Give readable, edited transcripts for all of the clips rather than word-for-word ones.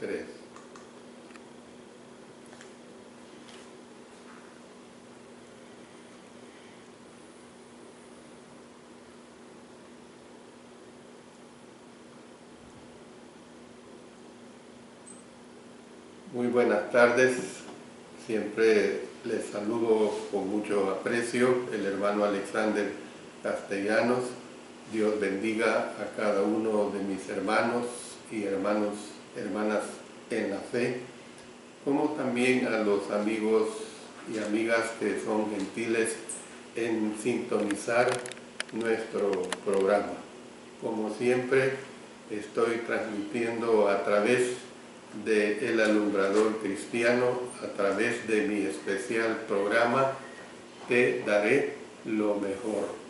3. Muy buenas tardes, siempre les saludo con mucho aprecio, el hermano Alexander Castellanos. Dios bendiga a cada uno de mis hermanos y hermanas en la fe, como también a los amigos y amigas que son gentiles en sintonizar nuestro programa. Como siempre, estoy transmitiendo a través de El Alumbrador Cristiano, a través de mi especial programa Te daré lo mejor.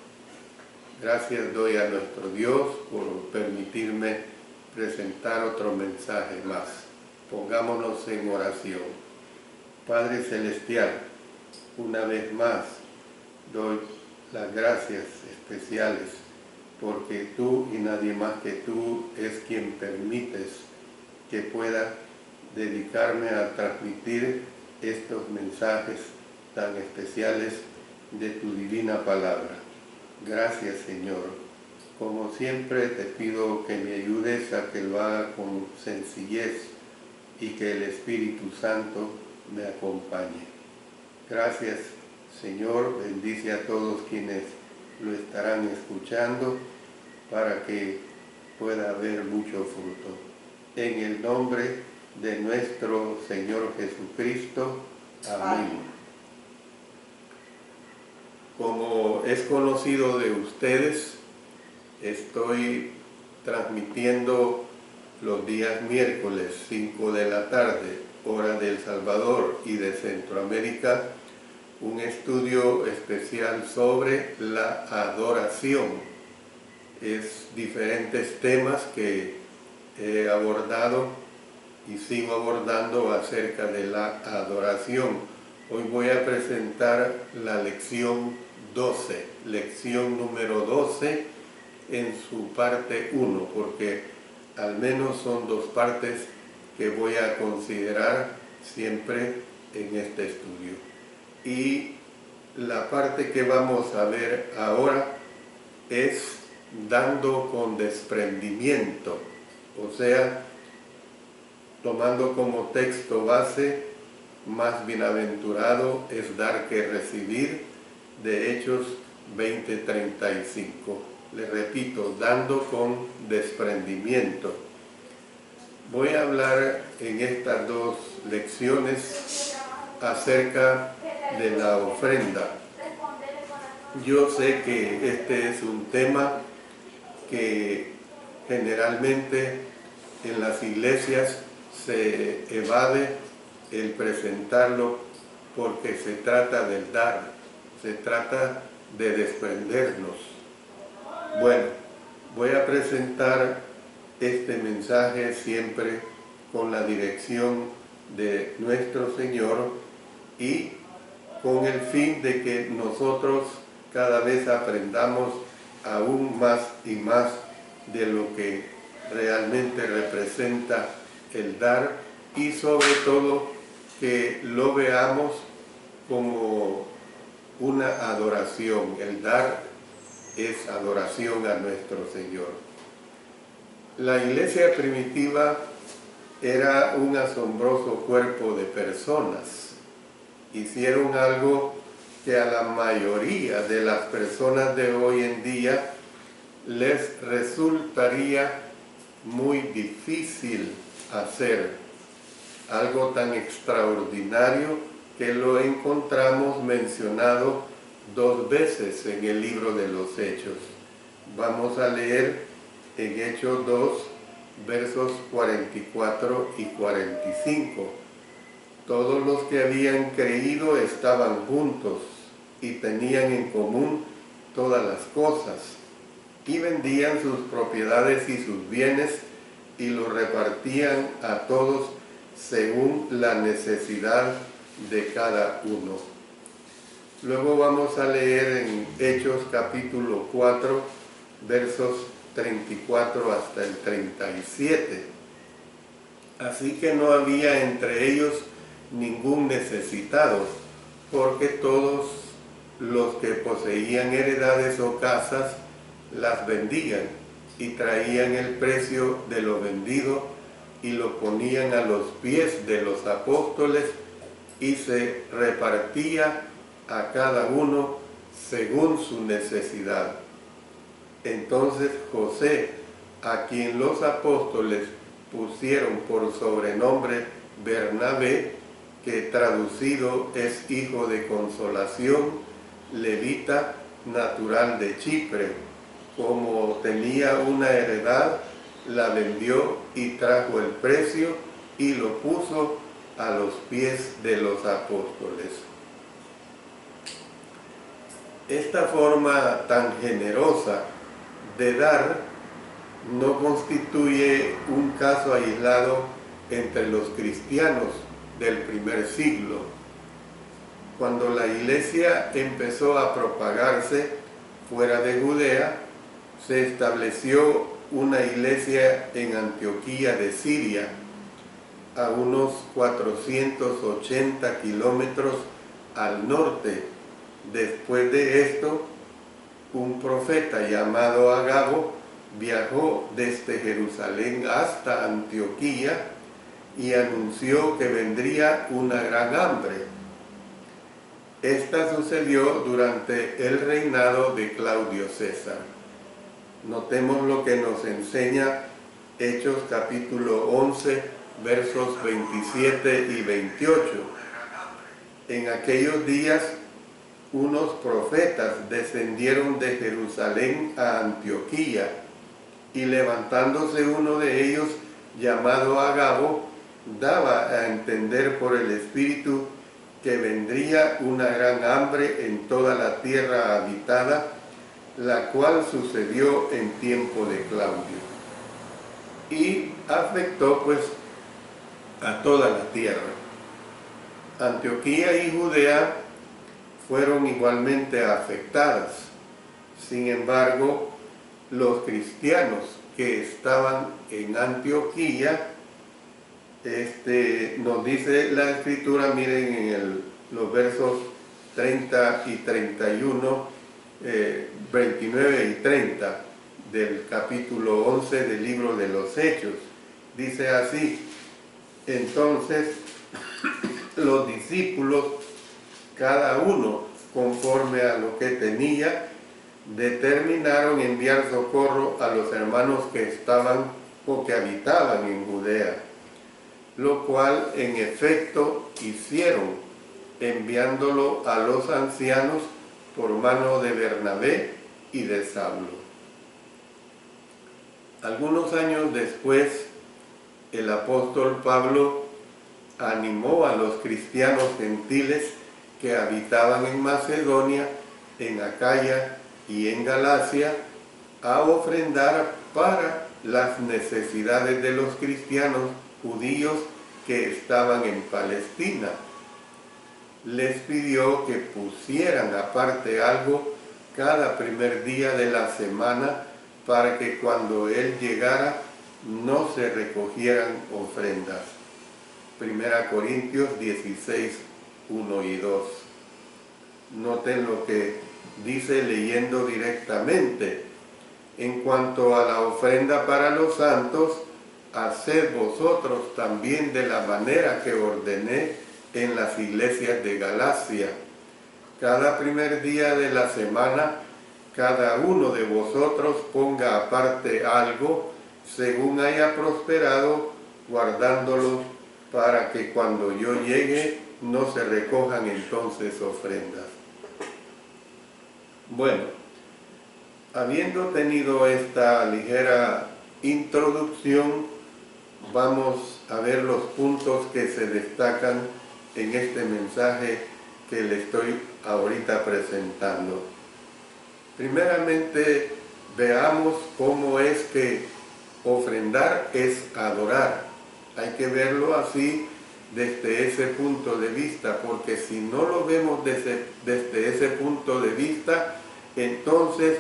Gracias doy a nuestro Dios por permitirme presentar otro mensaje más. Pongámonos en oración. Padre Celestial, una vez más doy las gracias especiales porque tú y nadie más que tú es quien permites que pueda dedicarme a transmitir estos mensajes tan especiales de tu divina palabra. Gracias, Señor. Como siempre te pido que me ayudes a que lo haga con sencillez y que el Espíritu Santo me acompañe. Gracias, Señor. Bendice a todos quienes lo estarán escuchando para que pueda haber mucho fruto. En el nombre de nuestro Señor Jesucristo. Amén. Como es conocido de ustedes, estoy transmitiendo los días miércoles 5 de la tarde, hora de El Salvador y de Centroamérica, un estudio especial sobre la adoración. Es diferentes temas que he abordado y sigo abordando acerca de la adoración. Hoy voy a presentar la lección 12, lección número 12 en su parte 1, porque al menos son dos partes que voy a considerar siempre en este estudio. Y la parte que vamos a ver ahora es dando con desprendimiento. O sea, tomando como texto base, más bienaventurado es dar que recibir, de Hechos 20:35. Le repito, dando con desprendimiento. Voy a hablar en estas dos lecciones acerca de la ofrenda. Yo sé que este es un tema que generalmente en las iglesias se evade el presentarlo porque se trata del dar, se trata de desprendernos. Bueno, voy a presentar este mensaje siempre con la dirección de nuestro Señor y con el fin de que nosotros cada vez aprendamos aún más y más de lo que realmente representa el dar y sobre todo que lo veamos como una adoración. El dar es adoración a nuestro Señor. La iglesia primitiva era un asombroso cuerpo de personas. Hicieron algo que a la mayoría de las personas de hoy en día les resultaría muy difícil hacer. Algo tan extraordinario que lo encontramos mencionado 2 veces en el libro de los Hechos. Vamos a leer en Hechos 2, versos 44 y 45. Todos los que habían creído estaban juntos y tenían en común todas las cosas, y vendían sus propiedades y sus bienes y los repartían a todos según la necesidad de cada uno. Luego vamos a leer en Hechos capítulo 4, versos 34 hasta el 37. Así que no había entre ellos ningún necesitado, porque todos los que poseían heredades o casas las vendían y traían el precio de lo vendido y lo ponían a los pies de los apóstoles, y se repartía a cada uno según su necesidad. Entonces José, a quien los apóstoles pusieron por sobrenombre Bernabé, que traducido es hijo de consolación, levita, natural de Chipre, como tenía una heredad, la vendió y trajo el precio y lo puso a los pies de los apóstoles. Esta forma tan generosa de dar no constituye un caso aislado entre los cristianos del primer siglo. Cuando la iglesia empezó a propagarse fuera de Judea, se estableció una iglesia en Antioquía de Siria, a unos 480 kilómetros al norte. Después de esto, un profeta llamado Agabo viajó desde Jerusalén hasta Antioquía y anunció que vendría una gran hambre. Esta sucedió durante el reinado de Claudio César. Notemos lo que nos enseña Hechos capítulo 11, versos 27 y 28. En aquellos días, unos profetas descendieron de Jerusalén a Antioquía, y levantándose uno de ellos, llamado Agabo, daba a entender por el Espíritu que vendría una gran hambre en toda la tierra habitada, la cual sucedió en tiempo de Claudio, y afectó pues a toda la tierra. Antioquía y Judea fueron igualmente afectadas. Sin embargo, los cristianos que estaban en Antioquía, nos dice la Escritura, miren en los versos 30 y 31, 29 y 30 del capítulo 11 del libro de los Hechos. Dice así: entonces los discípulos, cada uno conforme a lo que tenía, determinaron enviar socorro a los hermanos que estaban o que habitaban en Judea, lo cual en efecto hicieron, enviándolo a los ancianos por mano de Bernabé y de Saulo. Algunos años después, el apóstol Pablo animó a los cristianos gentiles que habitaban en Macedonia, en Acaya y en Galacia, a ofrendar para las necesidades de los cristianos judíos que estaban en Palestina. Les pidió que pusieran aparte algo cada primer día de la semana, para que cuando él llegara no se recogieran ofrendas. 1 Corintios 16, 1 y 2. Noten lo que dice leyendo directamente: en cuanto a la ofrenda para los santos, haced vosotros también de la manera que ordené en las iglesias de Galacia. Cada primer día de la semana, cada uno de vosotros ponga aparte algo, según haya prosperado, guardándolo, para que cuando yo llegue no se recojan entonces ofrendas. Bueno, habiendo tenido esta ligera introducción, vamos a ver los puntos que se destacan en este mensaje que le estoy ahorita presentando. Primeramente, veamos cómo es que ofrendar es adorar. Hay que verlo así, desde ese punto de vista, porque si no lo vemos desde ese punto de vista, entonces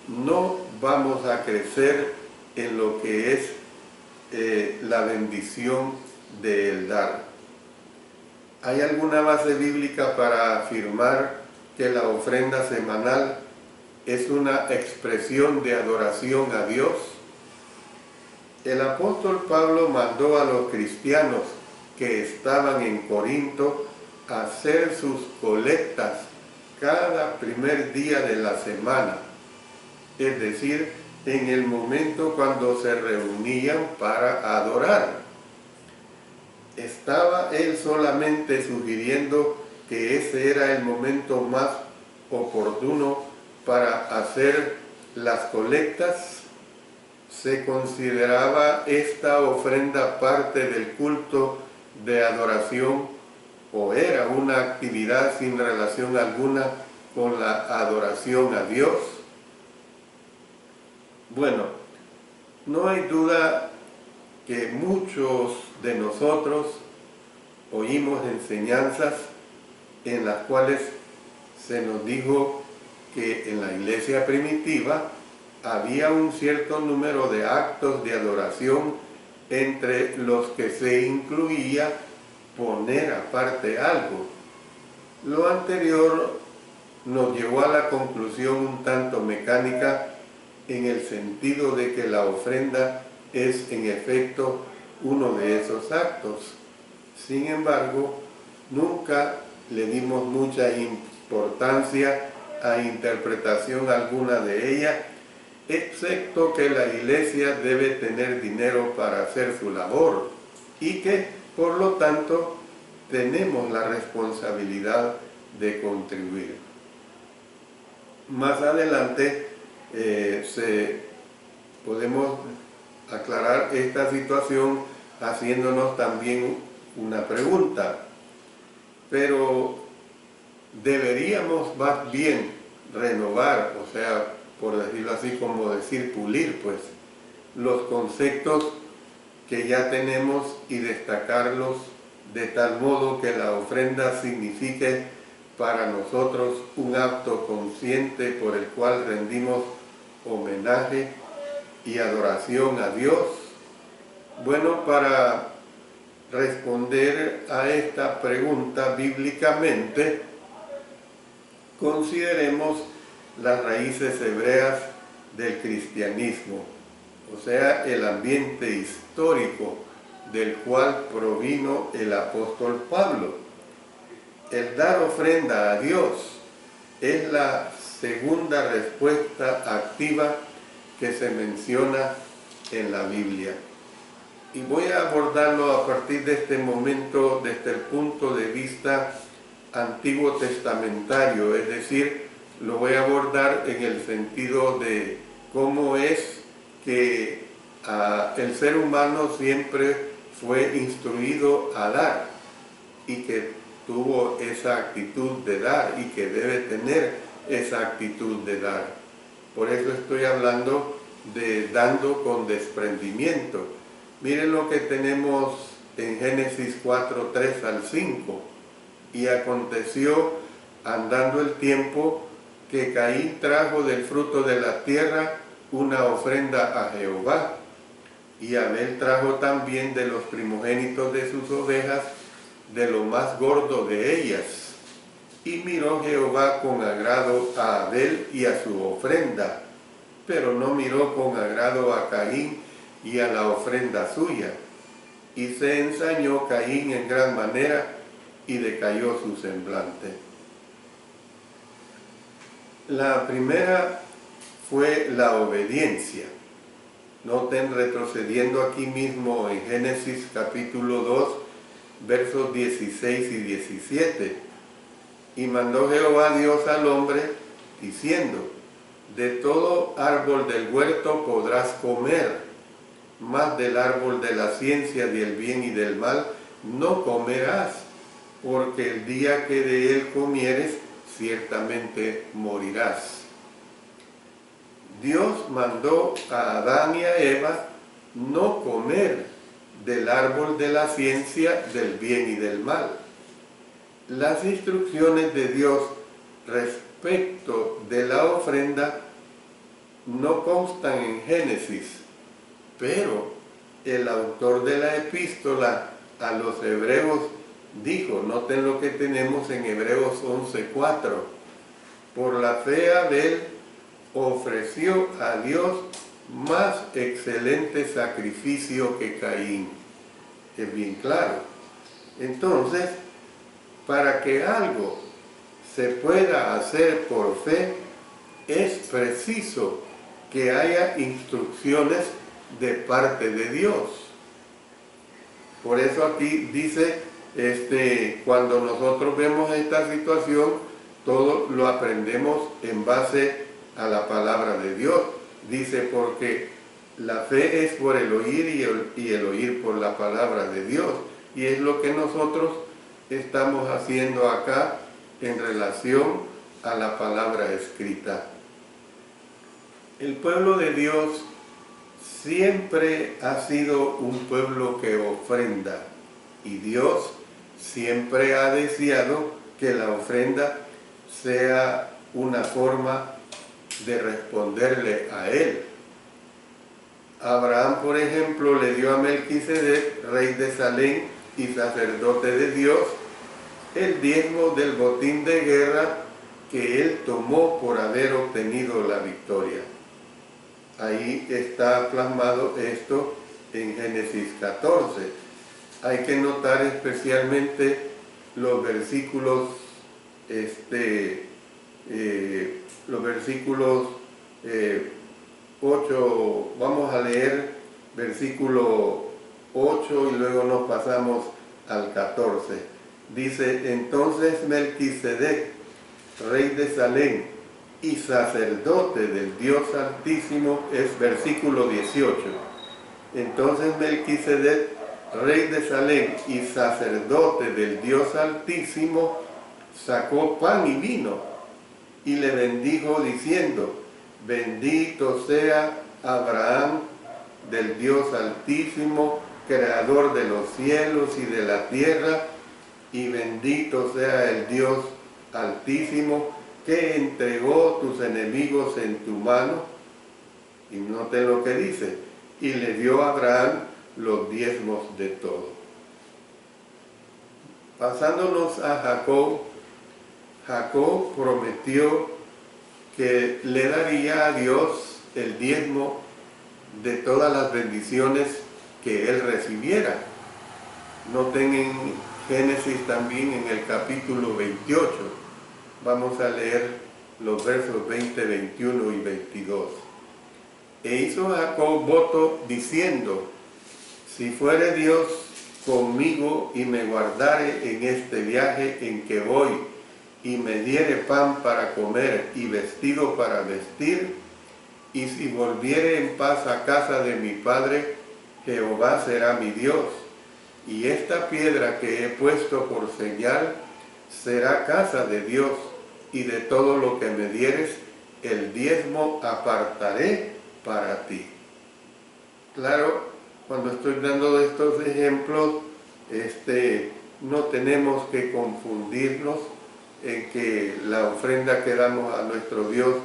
no vamos a crecer en lo que es la bendición del dar. ¿Hay alguna base bíblica para afirmar que la ofrenda semanal es una expresión de adoración a Dios? El apóstol Pablo mandó a los cristianos que estaban en Corinto a hacer sus colectas cada primer día de la semana, es decir, en el momento cuando se reunían para adorar. ¿Estaba él solamente sugiriendo que ese era el momento más oportuno para hacer las colectas? ¿Se consideraba esta ofrenda parte del culto de adoración o era una actividad sin relación alguna con la adoración a Dios? Bueno, no hay duda que muchos de nosotros oímos enseñanzas en las cuales se nos dijo que en la iglesia primitiva había un cierto número de actos de adoración entre los que se incluía poner aparte algo. Lo anterior nos llevó a la conclusión un tanto mecánica en el sentido de que la ofrenda es en efecto uno de esos actos. Sin embargo, nunca le dimos mucha importancia a interpretación alguna de ella, excepto que la iglesia debe tener dinero para hacer su labor y que, por lo tanto, tenemos la responsabilidad de contribuir. Más adelante podemos aclarar esta situación haciéndonos también una pregunta. Pero deberíamos más bien renovar, o sea, por decirlo así, como decir pulir, pues, los conceptos que ya tenemos y destacarlos de tal modo que la ofrenda signifique para nosotros un acto consciente por el cual rendimos homenaje y adoración a Dios. Bueno, para responder a esta pregunta bíblicamente, consideremos las raíces hebreas del cristianismo, o sea, el ambiente histórico del cual provino el apóstol Pablo. El dar ofrenda a Dios es la segunda respuesta activa que se menciona en la Biblia. Y voy a abordarlo a partir de este momento desde el punto de vista antiguo testamentario, es decir, lo voy a abordar en el sentido de cómo es que el ser humano siempre fue instruido a dar y que tuvo esa actitud de dar y que debe tener esa actitud de dar. Por eso estoy hablando de dando con desprendimiento. Miren lo que tenemos en Génesis 4, 3 al 5. Y aconteció, andando el tiempo, que Caín trajo del fruto de la tierra una ofrenda a Jehová. Y Abel trajo también de los primogénitos de sus ovejas, de lo más gordo de ellas. Y miró Jehová con agrado a Abel y a su ofrenda, pero no miró con agrado a Caín y a la ofrenda suya. Y se ensañó Caín en gran manera, y decayó su semblante. La primera fue la obediencia. Noten, retrocediendo aquí mismo en Génesis capítulo 2, versos 16 y 17. Y mandó Jehová Dios al hombre, diciendo: de todo árbol del huerto podrás comer, mas del árbol de la ciencia del bien y del mal no comerás, porque el día que de él comieres, ciertamente morirás. Dios mandó a Adán y a Eva no comer del árbol de la ciencia del bien y del mal. Las instrucciones de Dios respecto de la ofrenda no constan en Génesis, pero el autor de la epístola a los hebreos dijo, noten lo que tenemos en Hebreos 11:4, por la fe Abel ofreció a Dios más excelente sacrificio que Caín. Es bien claro. Entonces, para que algo se pueda hacer por fe, es preciso que haya instrucciones de parte de Dios. Por eso aquí dice, cuando nosotros vemos esta situación, todo lo aprendemos en base a la palabra de Dios. Dice, porque la fe es por el oír y el oír por la palabra de Dios. Y es lo que nosotros estamos haciendo acá en relación a la palabra escrita. El pueblo de Dios siempre ha sido un pueblo que ofrenda, y Dios siempre ha deseado que la ofrenda sea una forma de responderle a Él. Abraham, por ejemplo, le dio a Melquisedec, rey de Salem y sacerdote de Dios, el diezmo del botín de guerra que él tomó por haber obtenido la victoria. Ahí está plasmado esto en Génesis 14. Hay que notar especialmente los versículos, los versículos 8, vamos a leer versículo 8 y luego nos pasamos al 14. Dice, entonces Melquisedec, rey de Salem y sacerdote del Dios Altísimo, es versículo 18. Entonces Melquisedec, rey de Salem y sacerdote del Dios Altísimo, sacó pan y vino y le bendijo diciendo, bendito sea Abraham del Dios Altísimo, creador de los cielos y de la tierra, y bendito sea el Dios Altísimo que entregó tus enemigos en tu mano. Y noten lo que dice, y le dio a Abraham los diezmos de todo. Pasándonos a Jacob, Jacob prometió que le daría a Dios el diezmo de todas las bendiciones que él recibiera. Noten en Génesis también en el capítulo 28. Vamos a leer los versos 20, 21 y 22. E hizo Jacob voto diciendo, si fuere Dios conmigo y me guardare en este viaje en que voy, y me diere pan para comer y vestido para vestir, y si volviere en paz a casa de mi padre, Jehová será mi Dios, y esta piedra que he puesto por señal será casa de Dios, y de todo lo que me dieres, el diezmo apartaré para ti. Claro, cuando estoy dando estos ejemplos, no tenemos que confundirnos en que la ofrenda que damos a nuestro Dios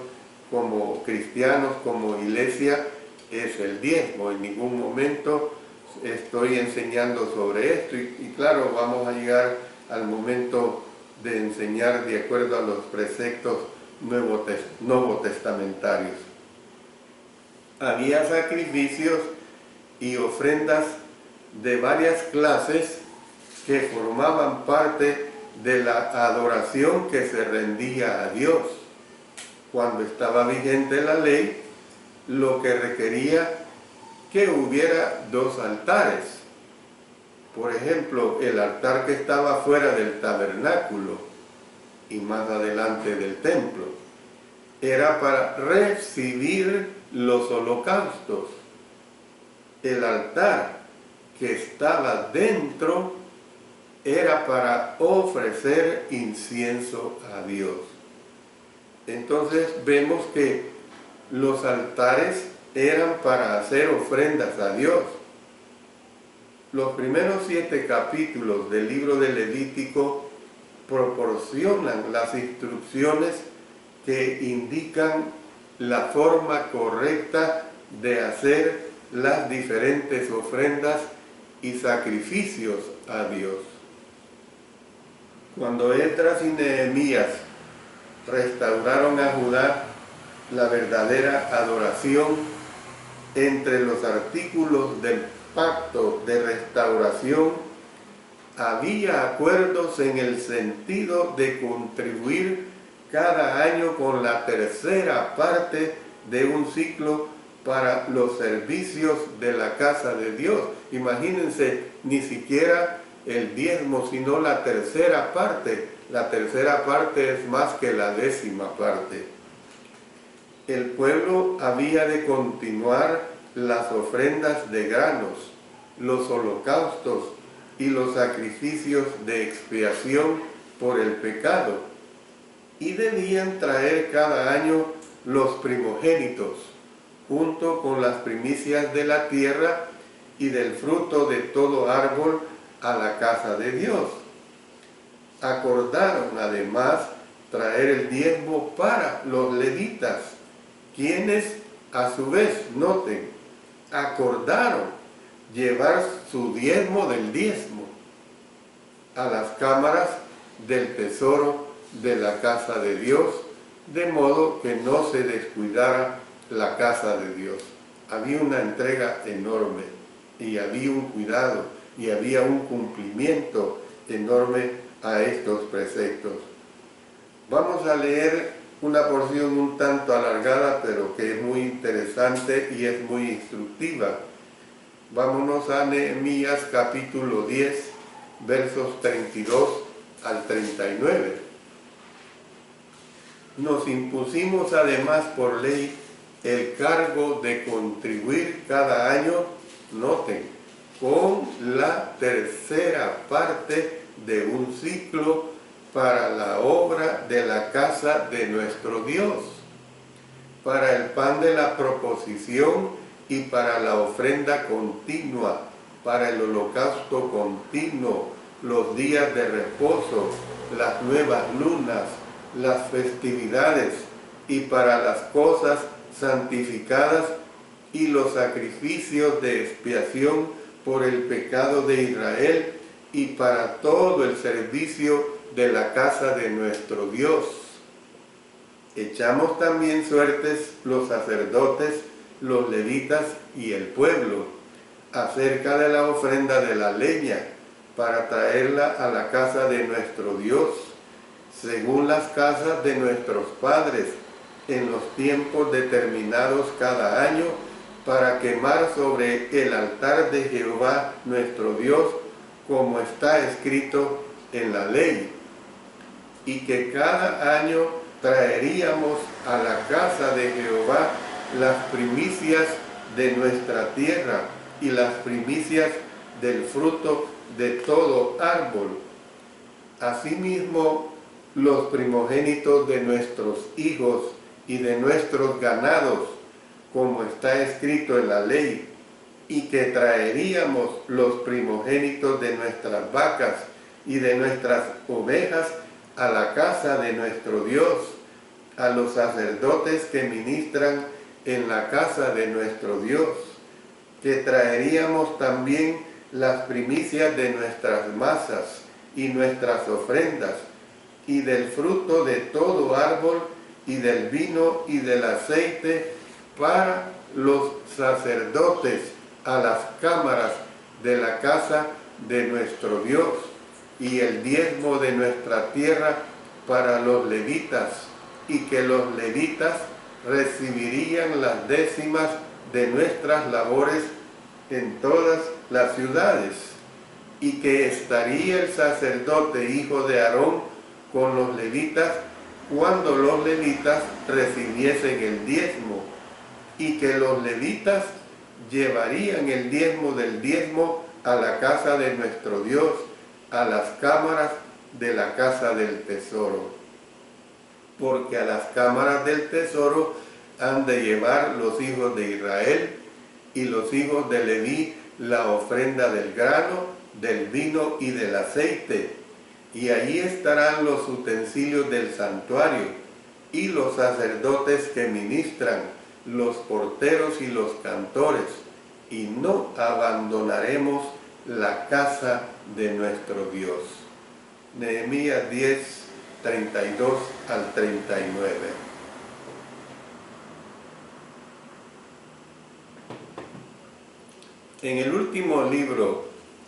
como cristianos, como iglesia, es el diezmo. En ningún momento estoy enseñando sobre esto y claro, vamos a llegar al momento de enseñar de acuerdo a los preceptos nuevotestamentarios. Había sacrificios y ofrendas de varias clases que formaban parte de la adoración que se rendía a Dios. Cuando estaba vigente la ley, lo que requería que hubiera dos altares. Por ejemplo, el altar que estaba fuera del tabernáculo y más adelante del templo, era para recibir los holocaustos. El altar que estaba dentro era para ofrecer incienso a Dios. Entonces vemos que los altares eran para hacer ofrendas a Dios. Los primeros 7 capítulos del libro de Levítico proporcionan las instrucciones que indican la forma correcta de hacer las diferentes ofrendas y sacrificios a Dios. Cuando Esdras y Nehemías restauraron a Judá la verdadera adoración, entre los artículos del pacto de restauración había acuerdos en el sentido de contribuir cada año con la tercera parte de un ciclo para los servicios de la casa de Dios. Imagínense, ni siquiera el diezmo, sino la tercera parte. La tercera parte es más que la décima parte. El pueblo había de continuar las ofrendas de granos, los holocaustos y los sacrificios de expiación por el pecado, y debían traer cada año los primogénitos, junto con las primicias de la tierra y del fruto de todo árbol, a la casa de Dios. Acordaron además traer el diezmo para los levitas, quienes a su vez, noten, acordaron llevar su diezmo del diezmo a las cámaras del tesoro de la casa de Dios, de modo que no se descuidara la casa de Dios. Había una entrega enorme y había un cuidado y había un cumplimiento enorme a estos preceptos. Vamos a leer una porción un tanto alargada, pero que es muy interesante y es muy instructiva. Vámonos a Nehemías capítulo 10, versos 32 al 39. Nos impusimos además por ley el cargo de contribuir cada año, noten, con la tercera parte de un ciclo para la obra de la casa de nuestro Dios, para el pan de la proposición y para la ofrenda continua, para el holocausto continuo, los días de reposo, las nuevas lunas, las festividades y para las cosas santificadas y los sacrificios de expiación por el pecado de Israel y para todo el servicio de la casa de nuestro Dios. Echamos también suertes los sacerdotes, los levitas y el pueblo, acerca de la ofrenda de la leña, para traerla a la casa de nuestro Dios, según las casas de nuestros padres, en los tiempos determinados cada año, para quemar sobre el altar de Jehová nuestro Dios, como está escrito en la ley, y que cada año traeríamos a la casa de Jehová las primicias de nuestra tierra y las primicias del fruto de todo árbol. Asimismo, los primogénitos de nuestros hijos y de nuestros ganados, como está escrito en la ley, y que traeríamos los primogénitos de nuestras vacas y de nuestras ovejas a la casa de nuestro Dios, a los sacerdotes que ministran en la casa de nuestro Dios, que traeríamos también las primicias de nuestras masas y nuestras ofrendas, y del fruto de todo árbol, y del vino y del aceite, para los sacerdotes a las cámaras de la casa de nuestro Dios, y el diezmo de nuestra tierra para los levitas, y que los levitas recibirían las décimas de nuestras labores en todas las ciudades, y que estaría el sacerdote hijo de Aarón con los levitas cuando los levitas recibiesen el diezmo, y que los levitas llevarían el diezmo del diezmo a la casa de nuestro Dios, a las cámaras de la casa del tesoro. Porque a las cámaras del tesoro han de llevar los hijos de Israel y los hijos de Leví la ofrenda del grano, del vino y del aceite, y allí estarán los utensilios del santuario, y los sacerdotes que ministran, los porteros y los cantores, y no abandonaremos la casa de nuestro Dios. Nehemías 10, 32 al 39. En el último libro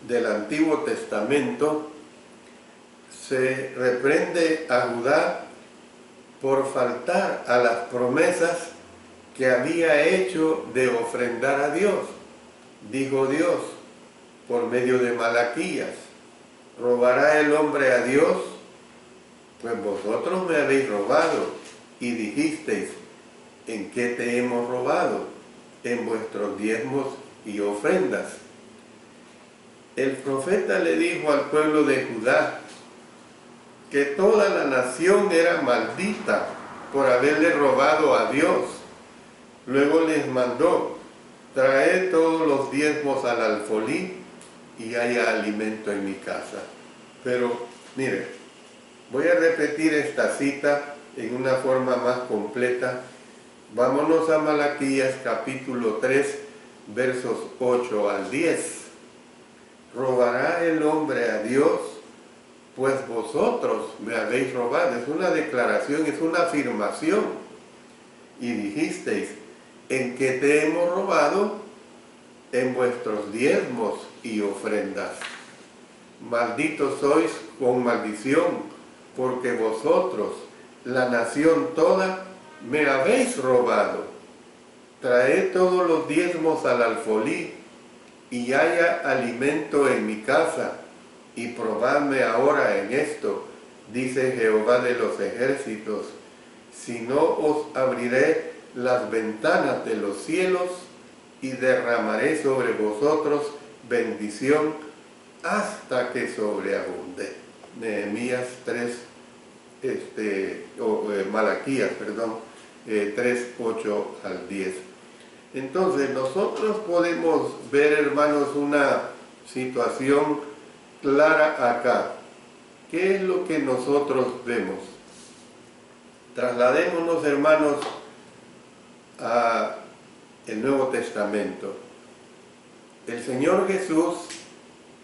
del Antiguo Testamento se reprende a Judá por faltar a las promesas que había hecho de ofrendar a Dios. Dijo Dios por medio de Malaquías: ¿robará el hombre a Dios? Pues vosotros me habéis robado y dijisteis: ¿en qué te hemos robado? En vuestros diezmos y ofrendas. El profeta le dijo al pueblo de Judá que toda la nación era maldita por haberle robado a Dios. Luego les mandó: traed todos los diezmos al alfolí y haya alimento en mi casa. Pero mire, voy a repetir esta cita en una forma más completa. Vámonos a Malaquías capítulo 3, versos 8 al 10. ¿Robará el hombre a Dios? Pues vosotros me habéis robado. Es una declaración, es una afirmación. Y dijisteis: ¿en qué te hemos robado? En vuestros diezmos y ofrendas. Malditos sois con maldición, porque vosotros, la nación toda, me habéis robado. Traed todos los diezmos al alfolí y haya alimento en mi casa, y probadme ahora en esto, dice Jehová de los ejércitos, si no os abriré las ventanas de los cielos y derramaré sobre vosotros bendición hasta que sobreabunde. Nehemías 3, Malaquías, 3, 8 al 10. Entonces nosotros podemos ver, hermanos, una situación clara acá. ¿Qué es lo que nosotros vemos? Trasladémonos, hermanos, a el Nuevo Testamento. El Señor Jesús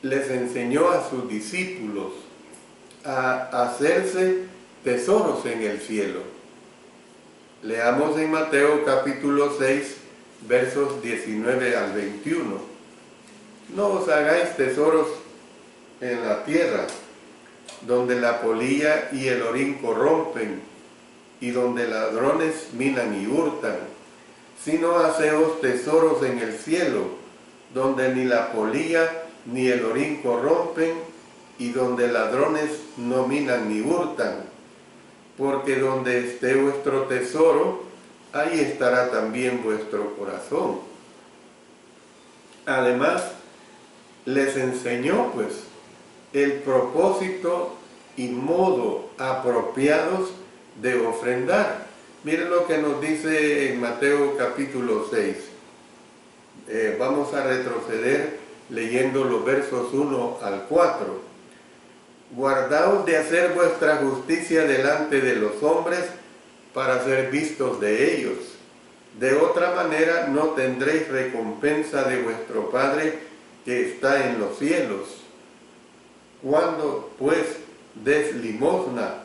les enseñó a sus discípulos a hacerse tesoros en el cielo. Leamos en Mateo capítulo 6, versos 19 al 21. No os hagáis tesoros en la tierra, donde la polilla y el orín corrompen, y donde ladrones minan y hurtan, sino haceos tesoros en el cielo, donde ni la polilla ni el orín corrompen, y donde ladrones no minan ni hurtan, porque donde esté vuestro tesoro, ahí estará también vuestro corazón. Además, les enseñó pues el propósito y modo apropiados de ofrendar. Miren lo que nos dice en Mateo capítulo 6. Vamos a retroceder leyendo los versos 1 al 4. Guardaos de hacer vuestra justicia delante de los hombres para ser vistos de ellos. De otra manera no tendréis recompensa de vuestro Padre que está en los cielos. Cuando pues des limosna,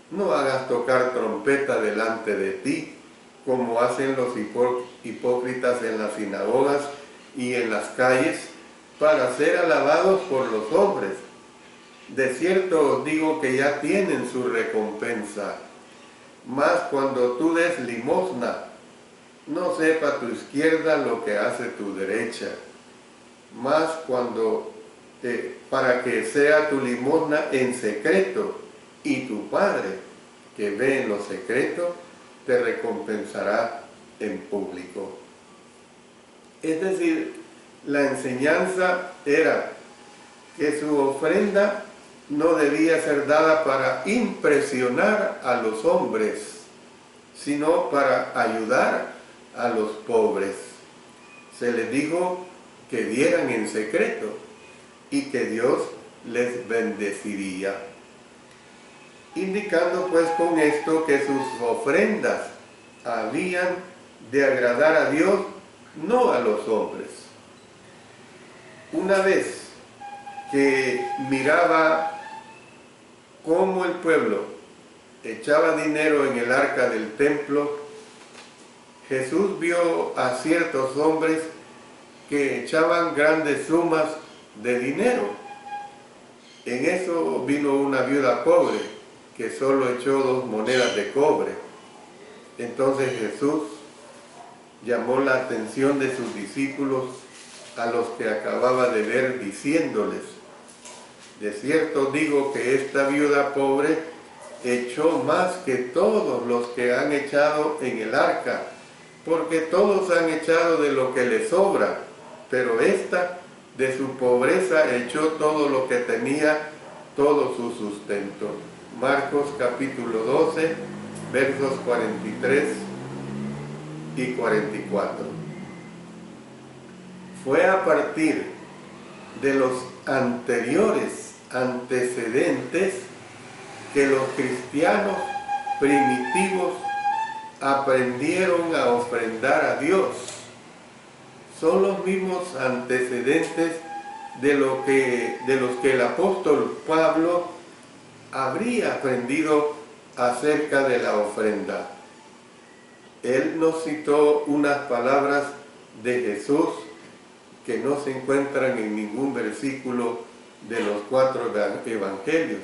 no hagas tocar trompeta delante de ti, como hacen los hipócritas en las sinagogas y en las calles, para ser alabados por los hombres. De cierto os digo que ya tienen su recompensa. Mas cuando tú des limosna, no sepa tu izquierda lo que hace tu derecha. Mas cuando, para que sea tu limosna en secreto, y tu Padre, que ve en lo secreto, te recompensará en público. Es decir, la enseñanza era que su ofrenda no debía ser dada para impresionar a los hombres, sino para ayudar a los pobres. Se les dijo que dieran en secreto y que Dios les bendeciría. Indicando pues con esto que sus ofrendas habían de agradar a Dios, no a los hombres. Una vez que miraba cómo el pueblo echaba dinero en el arca del templo, Jesús vio a ciertos hombres que echaban grandes sumas de dinero. En eso vino una viuda pobre que solo echó 2 monedas de cobre. Entonces Jesús llamó la atención de sus discípulos a los que acababa de ver, diciéndoles: de cierto digo que esta viuda pobre echó más que todos los que han echado en el arca, porque todos han echado de lo que les sobra, pero esta de su pobreza echó todo lo que tenía, todo su sustento. Marcos capítulo 12, versos 43 y 44. Fue a partir de los anteriores antecedentes que los cristianos primitivos aprendieron a ofrendar a Dios. Son los mismos antecedentes de los que el apóstol Pablo habría aprendido acerca de la ofrenda. Él nos citó unas palabras de Jesús que no se encuentran en ningún versículo de los 4 evangelios,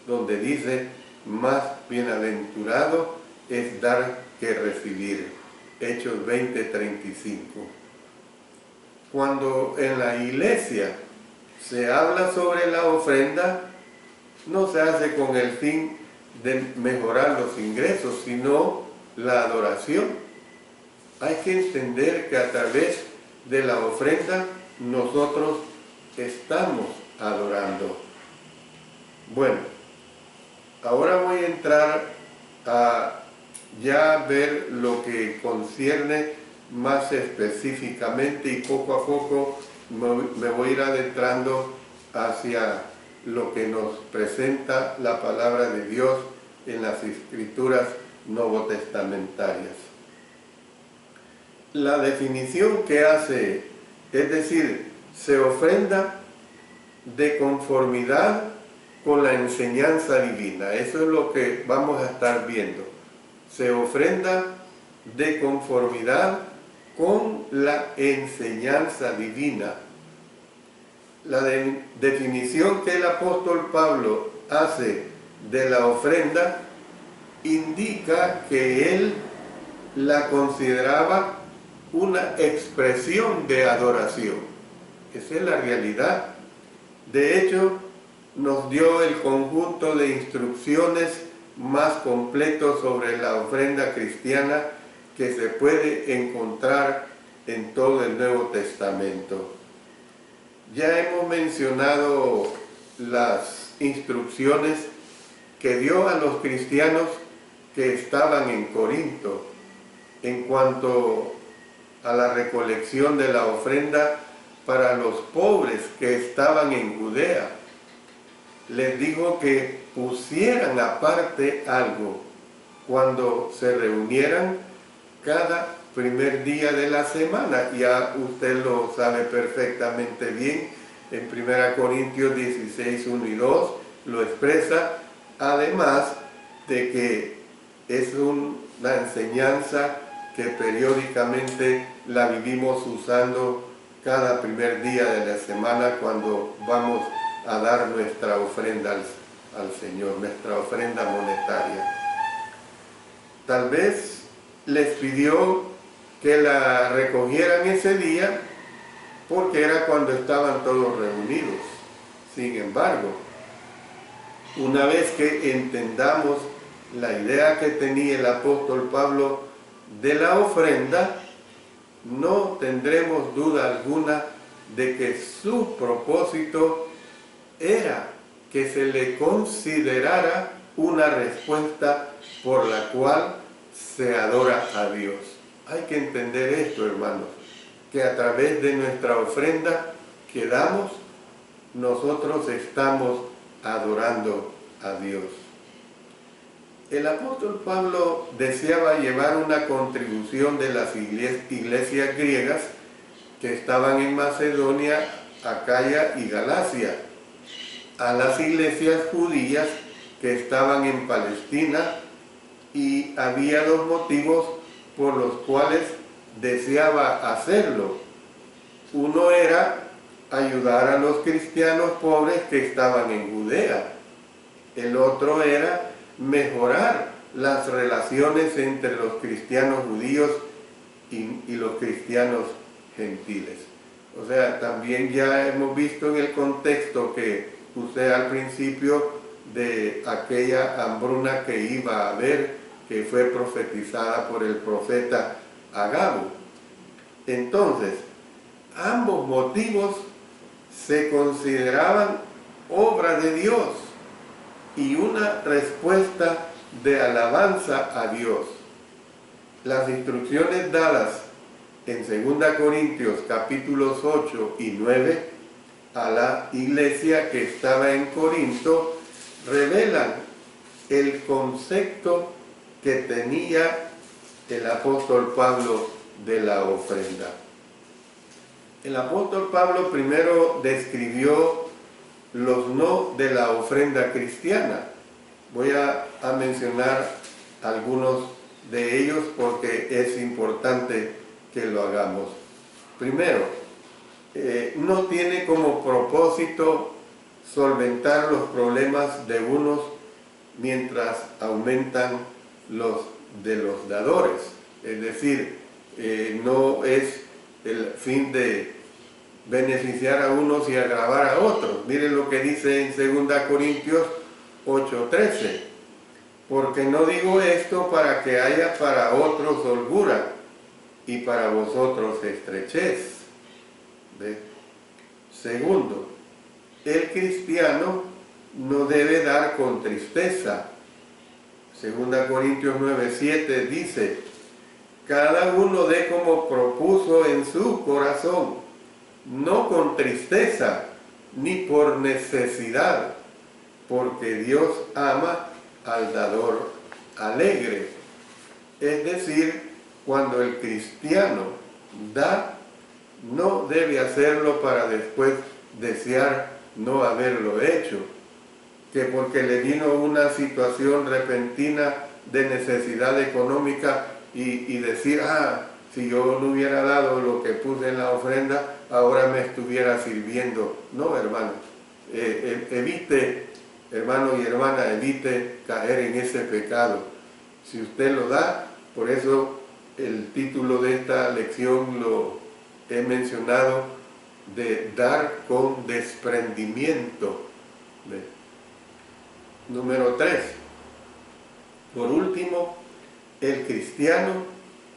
donde dice: más bienaventurado es dar que recibir. Hechos 20:35. Cuando en la iglesia se habla sobre la ofrenda, no se hace con el fin de mejorar los ingresos, sino la adoración. Hay que entender que a través de la ofrenda nosotros estamos adorando. Bueno, ahora voy a entrar a ya ver lo que concierne más específicamente, y poco a poco me voy a ir adentrando hacia lo que nos presenta la palabra de Dios en las escrituras novotestamentarias. La definición que hace, es decir, se ofrenda de conformidad con la enseñanza divina. Eso es lo que vamos a estar viendo. Se ofrenda de conformidad con la enseñanza divina. La definición que el apóstol Pablo hace de la ofrenda indica que él la consideraba una expresión de adoración. Esa es la realidad. De hecho, nos dio el conjunto de instrucciones más completo sobre la ofrenda cristiana que se puede encontrar en todo el Nuevo Testamento. Ya hemos mencionado las instrucciones que dio a los cristianos que estaban en Corinto en cuanto a la recolección de la ofrenda para los pobres que estaban en Judea. Les dijo que pusieran aparte algo cuando se reunieran cada primer día de la semana. Ya usted lo sabe perfectamente bien, en 1 Corintios 16, 1 y 2 lo expresa, además de que es una enseñanza que periódicamente la vivimos usando cada primer día de la semana cuando vamos a dar nuestra ofrenda al Señor, nuestra ofrenda monetaria. Tal vez les pidió que la recogieran ese día porque era cuando estaban todos reunidos. Sin embargo, una vez que entendamos la idea que tenía el apóstol Pablo de la ofrenda, no tendremos duda alguna de que su propósito era que se le considerara una respuesta por la cual se adora a Dios. Hay que entender esto, hermanos, que a través de nuestra ofrenda que damos, nosotros estamos adorando a Dios. El apóstol Pablo deseaba llevar una contribución de las iglesias griegas que estaban en Macedonia Acaya y Galacia, a las iglesias judías que estaban en Palestina, y había dos motivos por los cuales deseaba hacerlo. Uno era ayudar a los cristianos pobres que estaban en Judea. El otro era mejorar las relaciones entre los cristianos judíos y los cristianos gentiles. O sea, también ya hemos visto en el contexto que usted al principio de aquella hambruna que iba a haber, que fue profetizada por el profeta Agabo. Entonces, ambos motivos se consideraban obra de Dios y una respuesta de alabanza a Dios. Las instrucciones dadas en 2 Corintios capítulos 8 y 9 a la iglesia que estaba en Corinto revelan el concepto que tenía el apóstol Pablo de la ofrenda. El apóstol Pablo primero describió los no de la ofrenda cristiana. Voy a mencionar algunos de ellos porque es importante que lo hagamos. Primero, no tiene como propósito solventar los problemas de unos mientras aumentan los de los dadores. Es decir, no es el fin de beneficiar a unos y agravar a otros. Miren lo que dice en 2 Corintios 8:13. Porque no digo esto para que haya para otros holgura y para vosotros estrechez. ¿Ve? Segundo, el cristiano no debe dar con tristeza. 2 Corintios 9:7 dice: cada uno dé como propuso en su corazón, no con tristeza ni por necesidad, porque Dios ama al dador alegre. Es decir, cuando el cristiano da, no debe hacerlo para después desear no haberlo hecho, que porque le vino una situación repentina de necesidad económica y decir, si yo no hubiera dado lo que puse en la ofrenda, ahora me estuviera sirviendo. No, hermano, evite, hermano y hermana, evite caer en ese pecado. Si usted lo da, por eso el título de esta lección lo he mencionado, de dar con desprendimiento. Número 3. Por último, el cristiano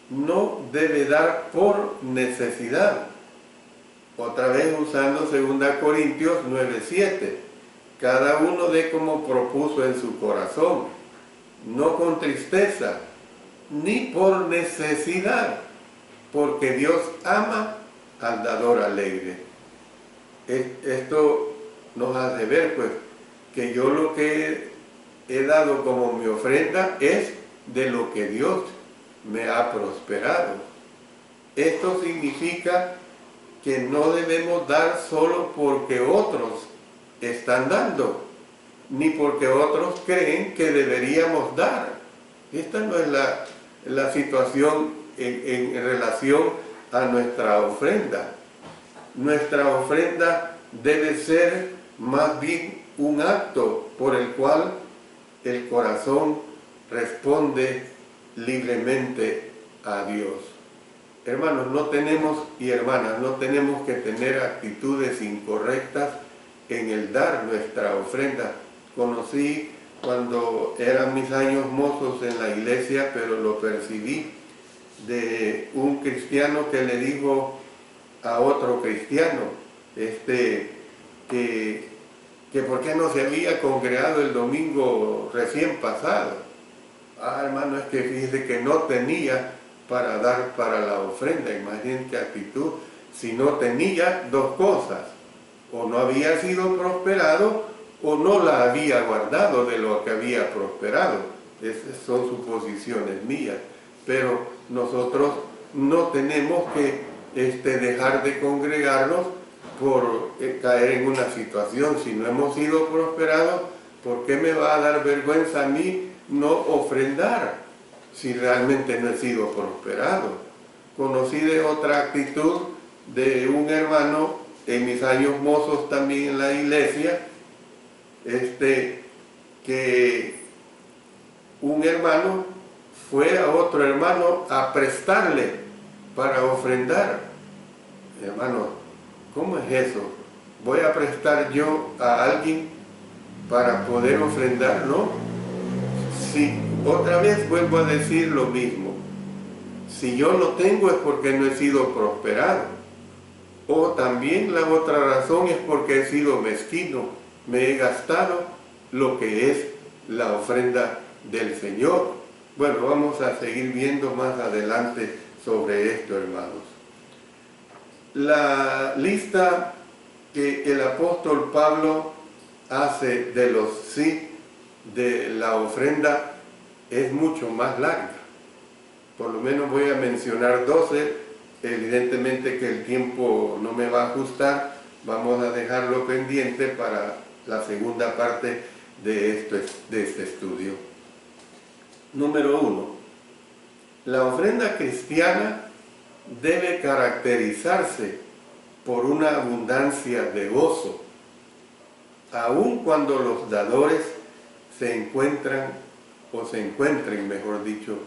no debe dar por necesidad. Otra vez usando 2 Corintios 9:7. Cada uno dé como propuso en su corazón, no con tristeza, ni por necesidad, porque Dios ama al dador alegre. Esto nos hace ver, pues, que yo lo que he dado como mi ofrenda es de lo que Dios me ha prosperado. Esto significa que no debemos dar solo porque otros están dando, ni porque otros creen que deberíamos dar. Esta no es la situación en relación a nuestra ofrenda. Nuestra ofrenda debe ser más bien un acto por el cual el corazón responde libremente a Dios. Hermanos, no tenemos, y hermanas, no tenemos que tener actitudes incorrectas en el dar nuestra ofrenda. Conocí cuando eran mis años mozos en la iglesia, pero lo percibí de un cristiano que le dijo a otro cristiano que por qué no se había congregado el domingo recién pasado. Hermano, es que fíjese que no tenía para dar para la ofrenda. Imaginen qué actitud. Si no tenía, dos cosas: o no había sido prosperado, o no la había guardado de lo que había prosperado. Esas son suposiciones mías. Pero nosotros no tenemos que dejar de congregarnos por caer en una situación. Si no hemos sido prosperados, ¿por qué me va a dar vergüenza a mí no ofrendar si realmente no he sido prosperado? Conocí de otra actitud de un hermano en mis años mozos también en la iglesia, que un hermano fue a otro hermano a prestarle para ofrendar. Hermano, ¿cómo es eso? ¿Voy a prestar yo a alguien para poder ofrendar? No. Si otra vez vuelvo a decir lo mismo, si yo no tengo es porque no he sido prosperado. O también la otra razón es porque he sido mezquino, me he gastado lo que es la ofrenda del Señor. Bueno, vamos a seguir viendo más adelante sobre esto, hermanos. La lista que el apóstol Pablo hace de los sí de la ofrenda es mucho más larga. Por lo menos voy a mencionar 12. Evidentemente que el tiempo no me va a ajustar, vamos a dejarlo pendiente para la segunda parte de este estudio. Número 1. La ofrenda cristiana debe caracterizarse por una abundancia de gozo, aun cuando los dadores se encuentren, mejor dicho,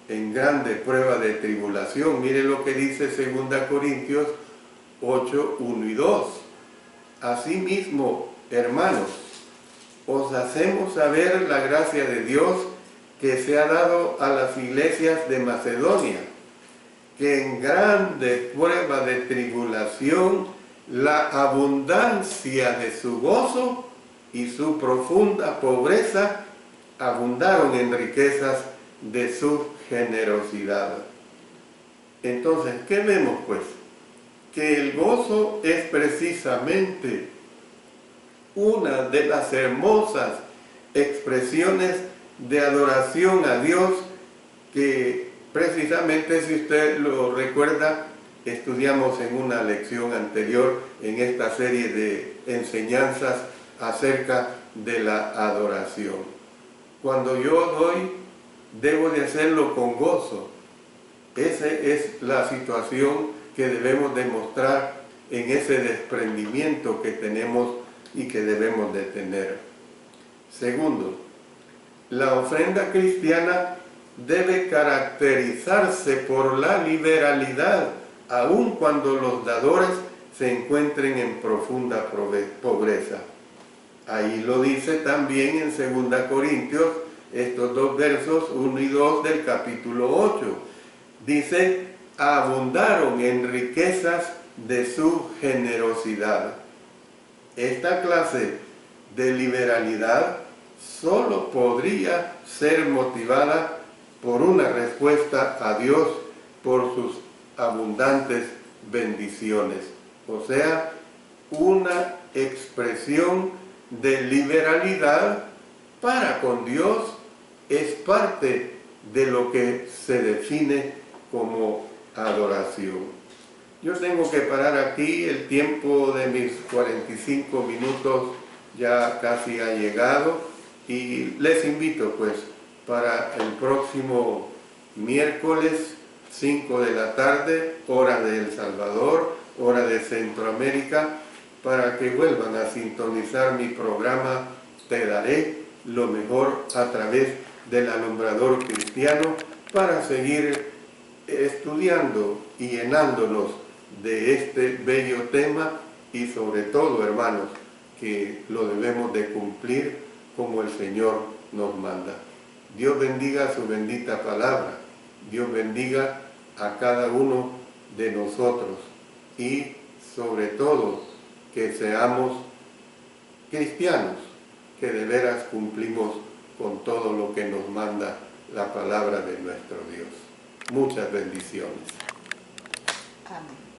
en grande prueba de tribulación. Mire lo que dice 2 Corintios 8, 1 y 2. Asimismo, hermanos, os hacemos saber la gracia de Dios que se ha dado a las iglesias de Macedonia, que en grande prueba de tribulación la abundancia de su gozo y su profunda pobreza abundaron en riquezas de su generosidad. Entonces, ¿qué vemos pues? Que el gozo es precisamente una de las hermosas expresiones de adoración a Dios que precisamente, si usted lo recuerda, estudiamos en una lección anterior en esta serie de enseñanzas acerca de la adoración. Cuando yo doy, debo de hacerlo con gozo. Esa es la situación que debemos demostrar en ese desprendimiento que tenemos y que debemos de tener. Segundo, la ofrenda cristiana debe caracterizarse por la liberalidad, aun cuando los dadores se encuentren en profunda pobreza. Ahí lo dice también en 2 Corintios, estos 2 versos, 1 y 2 del capítulo 8. Dice, abundaron en riquezas de su generosidad. Esta clase de liberalidad solo podría ser motivada por una respuesta a Dios por sus abundantes bendiciones. O sea, una expresión de liberalidad para con Dios es parte de lo que se define como adoración. Yo tengo que parar aquí, el tiempo de mis 45 minutos ya casi ha llegado y les invito pues para el próximo miércoles 5 de la tarde, hora de El Salvador, hora de Centroamérica, para que vuelvan a sintonizar mi programa Te Daré lo Mejor a través del Alumbrador Cristiano, para seguir estudiando y llenándonos de este bello tema y sobre todo, hermanos, que lo debemos de cumplir como el Señor nos manda. Dios bendiga su bendita palabra. Dios bendiga a cada uno de nosotros y sobre todo que seamos cristianos, que de veras cumplimos con todo lo que nos manda la palabra de nuestro Dios. Muchas bendiciones. Amén.